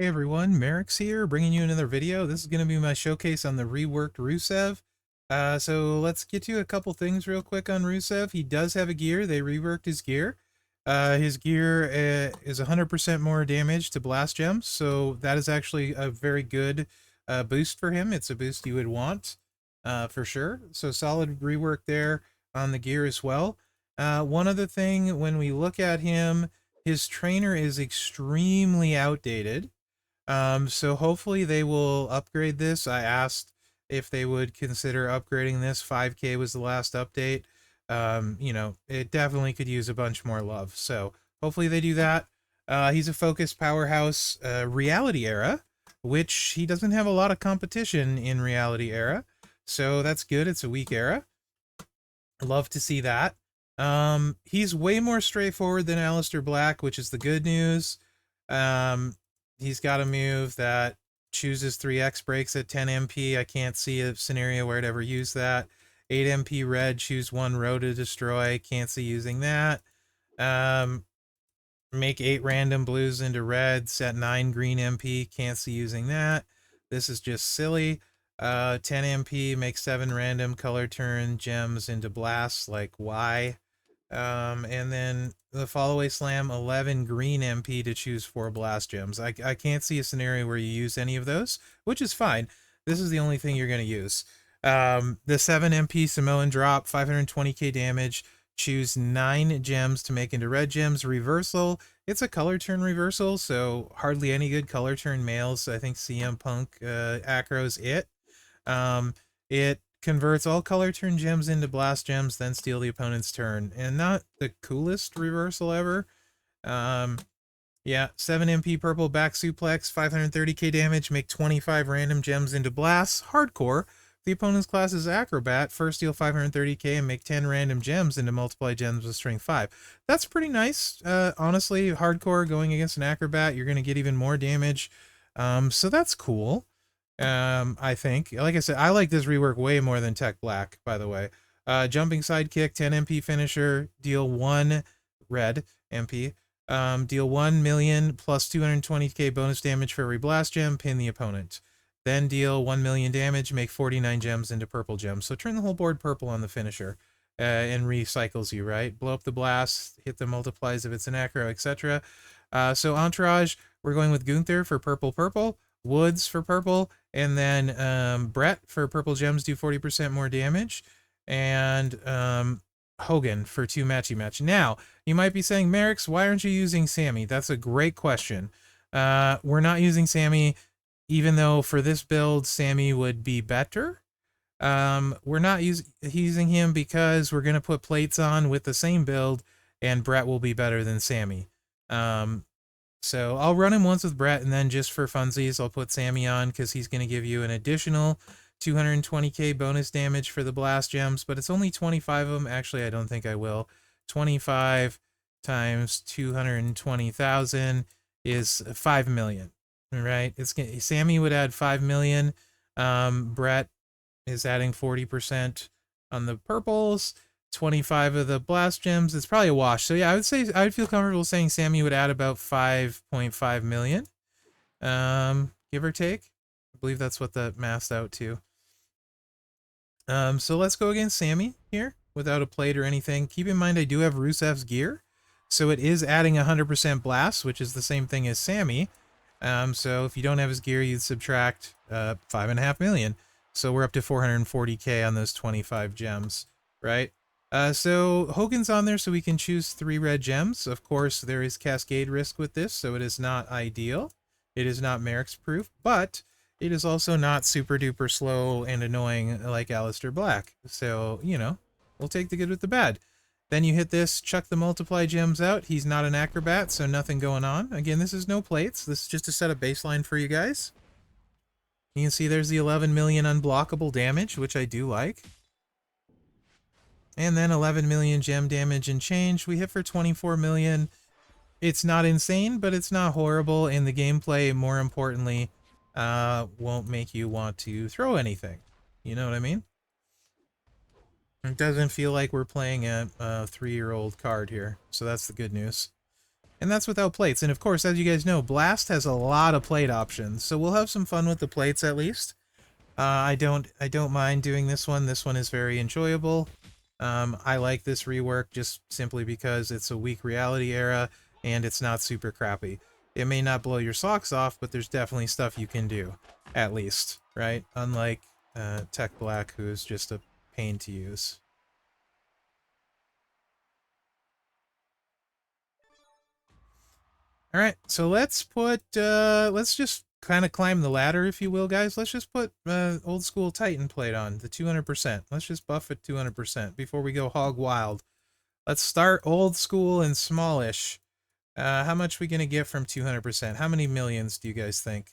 Hey everyone, Mherex here, bringing you another video. This is going to be my showcase on the reworked Rusev. So let's get to a couple things real quick on Rusev. He does have a gear. They reworked his gear. His gear is 100% more damage to blast gems, so that is actually a very good boost for him. It's a boost you would want for sure. So solid rework there on the gear as well. One other thing, when we look at him, his trainer is extremely outdated. So hopefully they will upgrade this. I asked if they would consider upgrading this. 5K was the last update. It definitely could use a bunch more love. So hopefully they do that. He's a focused powerhouse reality era, which he doesn't have a lot of competition in reality era. So that's good. It's a weak era. Love to see that. He's way more straightforward than Aleister Black, which is the good news. He's got a move that chooses 3x breaks at 10 MP. I can't see a scenario where I'd ever use that. 8 MP red, choose 1 row to destroy. Can't see using that. Make 8 random blues into red, set 9 green MP. Can't see using that. This is just silly. 10 MP, make 7 random color turn gems into blasts, like why? And then the Fallaway Slam, 11 green MP to choose 4 blast gems. I can't see a scenario where you use any of those, which is fine. This is the only thing you're going to use. The 7 MP Samoan drop, 520k damage. Choose 9 gems to make into red gems. Reversal. It's a color turn reversal, so hardly any good color turn males. I think CM Punk Acro's it. It converts all color turn gems into blast gems, then steal the opponent's turn. And not the coolest reversal ever. Yeah, 7 MP purple back suplex, 530k damage, make 25 random gems into blasts. Hardcore. The opponent's class is Acrobat. First deal 530k and make 10 random gems into multiply gems with strength 5. That's pretty nice. Honestly, hardcore going against an Acrobat, you're going to get even more damage. So that's cool. I think. Like I said, I like this rework way more than Tech Black, by the way. Jumping sidekick, 10 MP finisher, deal 1 red MP. Deal 1 million plus 220k bonus damage for every blast gem, pin the opponent. Then deal 1 million damage, make 49 gems into purple gems. So turn the whole board purple on the finisher. And recycles you, right? Blow up the blast, hit the multiplies if it's an acro, etc. So Entourage, we're going with Gunther for purple, Woods for purple, and then Brett for purple gems do 40% more damage, and Hogan for 2 matchy match. Now, you might be saying, Mherex, why aren't you using Sammy? That's a great question. We're not using Sammy, even though for this build, Sammy would be better. We're not using him because we're going to put plates on with the same build, and Brett will be better than Sammy. So I'll run him once with Brett, and then just for funsies, I'll put Sammy on because he's going to give you an additional 220k bonus damage for the blast gems, but it's only 25 of them. Actually, I don't think I will. 25 times 220,000 is 5 million, right? Sammy would add 5 million. Brett is adding 40% on the purples. 25 of the blast gems. It's probably a wash. So yeah, I would feel comfortable saying Sammy would add about 5.5 million, give or take. I believe that's what that maths out to. So let's go against Sammy here without a plate or anything. Keep in mind I do have Rusev's gear, so it is adding 100% blast, which is the same thing as Sammy. So if you don't have his gear, you'd subtract 5.5 million. So we're up to 440k on those 25 gems, right? So Hogan's on there so we can choose 3 red gems. Of course, there is cascade risk with this, so it is not ideal. It is not Mherex proof, but it is also not super duper slow and annoying like Aleister Black. So, we'll take the good with the bad. Then you hit this, chuck the multiply gems out. He's not an Acrobat, so nothing going on. Again, this is no plates. This is just to set a baseline for you guys. You can see there's the 11 million unblockable damage, which I do like. And then 11 million gem damage and change. We hit for 24 million. It's not insane, but it's not horrible. And the gameplay, more importantly, won't make you want to throw anything. You know what I mean? It doesn't feel like we're playing a 3-year-old card here. So that's the good news. And that's without plates. And of course, as you guys know, Blast has a lot of plate options. So we'll have some fun with the plates at least. I don't mind doing this one. This one is very enjoyable. I like this rework just simply because it's a weak reality era and it's not super crappy. It may not blow your socks off, but there's definitely stuff you can do, at least, right? Unlike Tech Black, who is just a pain to use. All right, so let's just kind of climb the ladder, if you will, guys. Let's just put old school Titan plate on, the 200%. Let's just buff it 200% before we go hog wild. Let's start old school and smallish. How much we gonna get from 200%? How many millions do you guys think?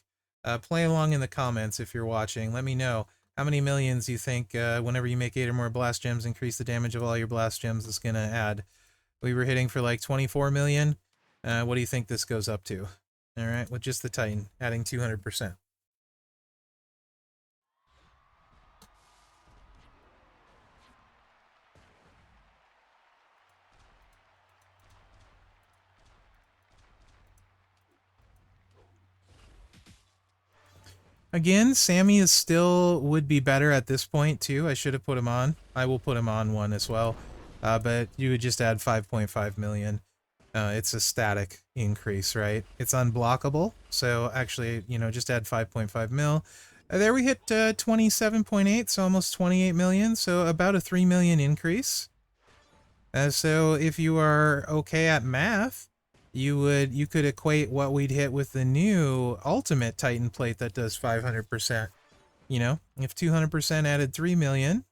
Play along in the comments if you're watching. Let me know how many millions you think whenever you make 8 or more blast gems, increase the damage of all your blast gems is gonna add. We were hitting for like 24 million. What do you think this goes up to? All right, with just the Titan, adding 200%. Again, Sammy is still would be better at this point too. I should have put him on. I will put him on one as well. But you would just add 5.5 million. It's a static increase, right? It's unblockable. So actually, you know, just add 5.5 mil. There we hit 27.8, so almost 28 million. So about a 3 million increase. So if you are okay at math, you could equate what we'd hit with the new Ultimate Titan plate that does 500%. You know, if 200% added 3 million,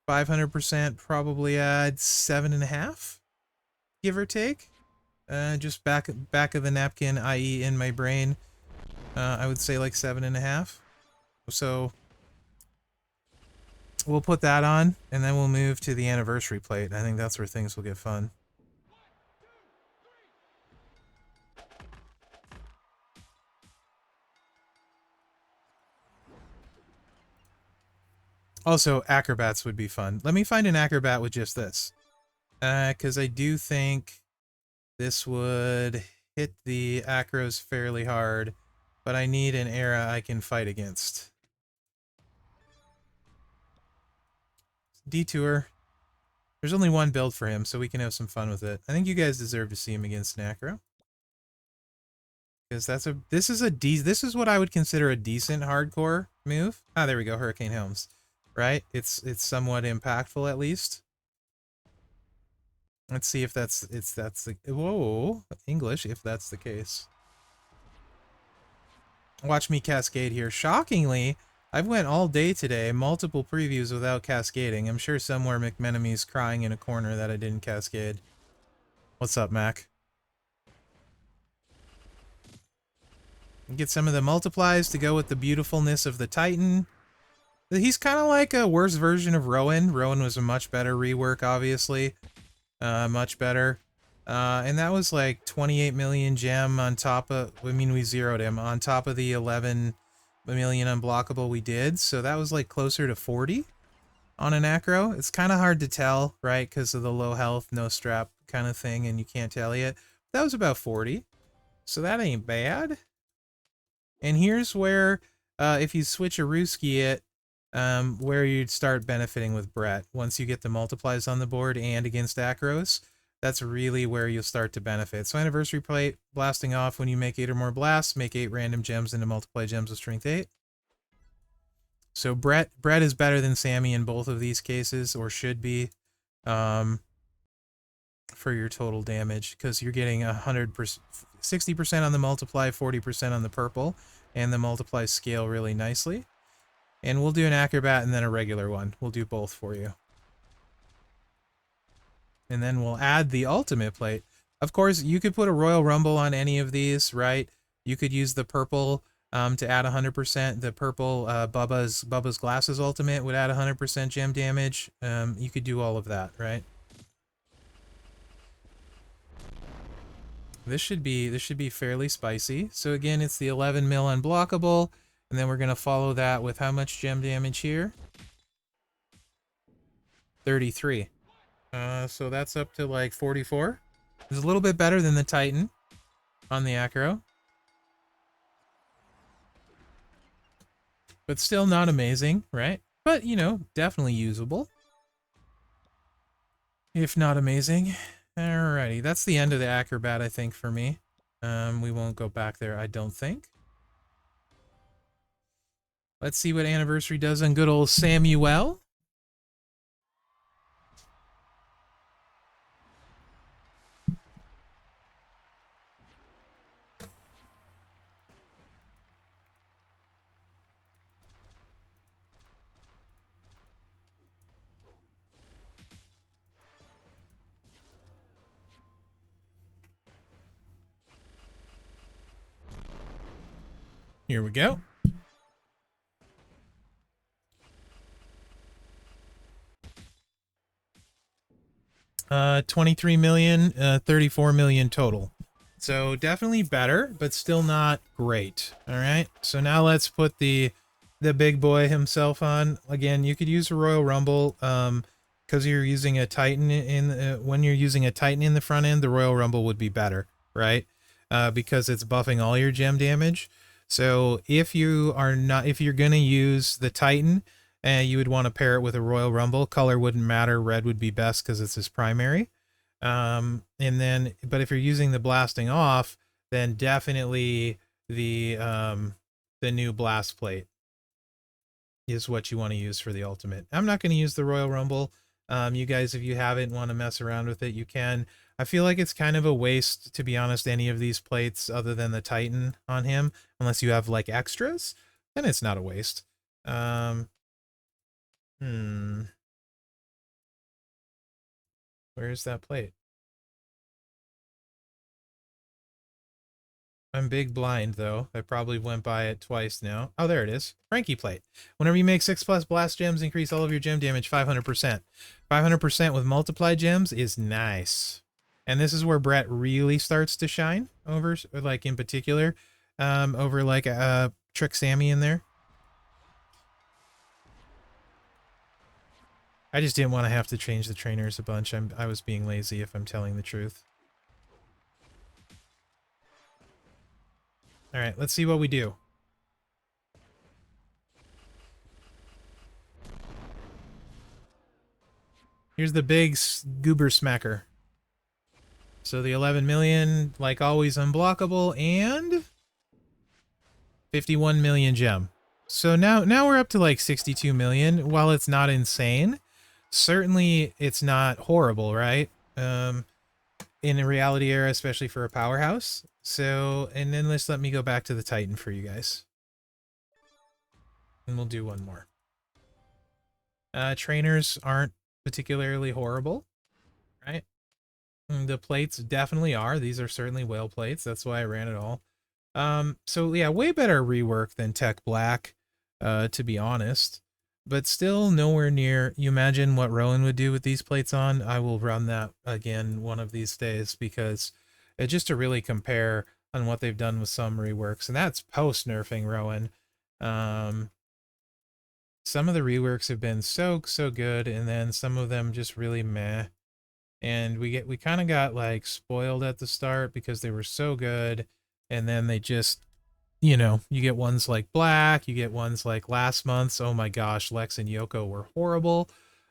500% probably adds 7.5, give or take. Just back of the napkin, i.e. in my brain, I would say like 7.5. So we'll put that on, and then we'll move to the anniversary plate. I think that's where things will get fun. Also, acrobats would be fun. Let me find an acrobat with just this. Because I do think this would hit the acros fairly hard, but I need an era I can fight against. Detour. There's only one build for him, so we can have some fun with it. I think you guys deserve to see him against an acro. Because this is what I would consider a decent hardcore move. Ah, there we go, Hurricane Helms. Right? It's somewhat impactful at least. Let's see if that's the whoa, English, if that's the case. Watch me cascade here. Shockingly, I've went all day today, multiple previews without cascading. I'm sure somewhere McMenemy's crying in a corner that I didn't cascade. What's up, Mac? Get some of the multiplies to go with the beautifulness of the Titan. He's kind of like a worse version of Rowan. Rowan was a much better rework, obviously. Much better. And that was like 28 million gem on top of, I mean, we zeroed him, on top of the 11 million unblockable we did. So that was like closer to 40 on an acro. It's kind of hard to tell, right? Because of the low health, no strap kind of thing, and you can't tally it. That was about 40. So that ain't bad. And here's where, if you switch a Ruski it, where you'd start benefiting with Brett. Once you get the multiplies on the board and against acros, that's really where you'll start to benefit. So anniversary plate, blasting off when you make 8 or more blasts, make 8 random gems into multiply gems of strength 8. So Brett is better than Sammy in both of these cases, or should be, for your total damage, because you're getting 100%, 60% on the multiply, 40% on the purple, and the multiply scale really nicely. And we'll do an acrobat and then a regular one. We'll do both for you. And then we'll add the ultimate plate. Of course, you could put a Royal Rumble on any of these, right? You could use the purple to add 100%. The purple Bubba's Glasses ultimate would add 100% gem damage. You could do all of that, right? This should be fairly spicy. So again, it's the 11 mil unblockable. And then we're going to follow that with how much gem damage here? 33. So that's up to like 44. It's a little bit better than the Titan on the Acro, but still not amazing, right? But, you know, definitely usable, if not amazing. Alrighty, that's the end of the Acrobat, I think, for me. We won't go back there, I don't think. Let's see what Anniversary does on good old Samuel. Here we go. Uh, 23 million, 34 million total. So definitely better, but still not great. All right. So now let's put the big boy himself on. Again, you could use a Royal Rumble because you're using a Titan when you're using a Titan in the front end, the Royal Rumble would be better, right? Because it's buffing all your gem damage. So if you're gonna use the Titan, you would want to pair it with a Royal Rumble. Color wouldn't matter. Red would be best because it's his primary. And then, but if you're using the blasting off, then definitely the new blast plate is what you want to use for the ultimate. I'm not going to use the Royal Rumble. You guys, if you haven't want to mess around with it, you can. I feel like it's kind of a waste, to be honest, any of these plates other than the Titan on him, unless you have like extras, then it's not a waste. Where's that plate? I'm big blind, though. I probably went by it twice now. Oh, there it is. Frankie plate. Whenever you make 6+ blast gems, increase all of your gem damage 500%. 500% with multiplied gems is nice. And this is where Brett really starts to shine over, like in particular, over like Trick Sammy in there. I just didn't want to have to change the trainers a bunch. I was being lazy, if I'm telling the truth. All right, let's see what we do. Here's the big goober smacker. So the 11 million, like always, unblockable, and 51 million gem. So now we're up to like 62 million. While it's not insane, certainly it's not horrible, right? In a reality era, especially for a powerhouse. So, and then let me go back to the Titan for you guys. And we'll do one more. Trainers aren't particularly horrible, right? The plates definitely are. These are certainly whale plates. That's why I ran it all. So yeah, way better rework than Tech Black, to be honest. But still nowhere near. You imagine what Rowan would do with these plates on? I will run that again one of these days, because it's just to really compare on what they've done with some reworks. And that's post-nerfing Rowan. Some of the reworks have been so good, and then some of them just really meh. And we kind of got like spoiled at the start because they were so good, and then they just, you know, you get ones like Black, you get ones like last month's. Oh my gosh, Lex and Yoko were horrible.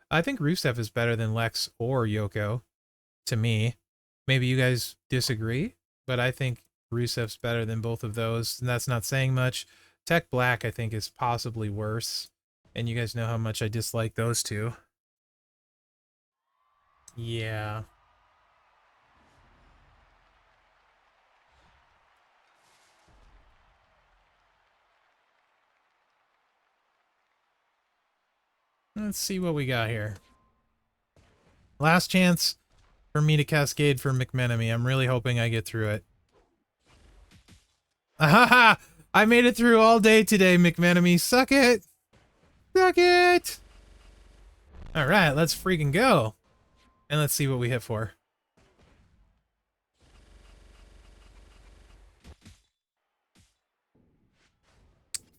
I think Rusev is better than Lex or Yoko, to me. Maybe you guys disagree, but I think Rusev's better than both of those, and that's not saying much. Tech Black, I think, is possibly worse, and you guys know how much I dislike those two. Yeah. Let's see what we got here. Last chance for me to cascade for McMenemy. I'm really hoping I get through it. Ahaha! I made it through all day today, McMenemy. Suck it! Suck it! Alright, let's freaking go. And let's see what we hit for.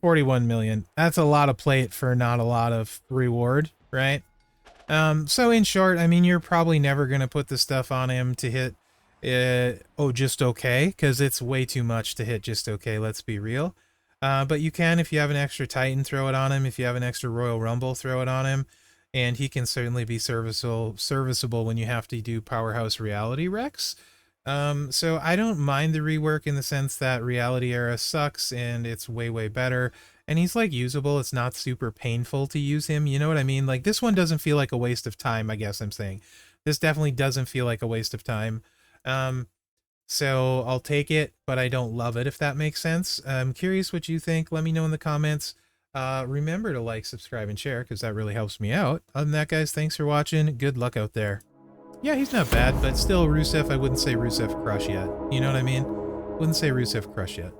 $41 million. That's a lot of plate for not a lot of reward, right? So in short, I mean, you're probably never going to put the stuff on him to hit oh, just okay, because it's way too much to hit just okay, let's be real. But you can, if you have an extra Titan, throw it on him. If you have an extra Royal Rumble, throw it on him. And he can certainly be serviceable when you have to do Powerhouse Reality Rex. So I don't mind the rework in the sense that Reality Era sucks and it's way, way better. And he's like usable. It's not super painful to use him. You know what I mean? Like this one doesn't feel like a waste of time, I guess I'm saying. This definitely doesn't feel like a waste of time. So I'll take it, but I don't love it, if that makes sense. I'm curious what you think. Let me know in the comments. Remember to like, subscribe, and share, because that really helps me out. Other than that, guys, thanks for watching. Good luck out there. Yeah, he's not bad, but still Rusev, I wouldn't say Rusev crush yet. You know what I mean? Wouldn't say Rusev crush yet.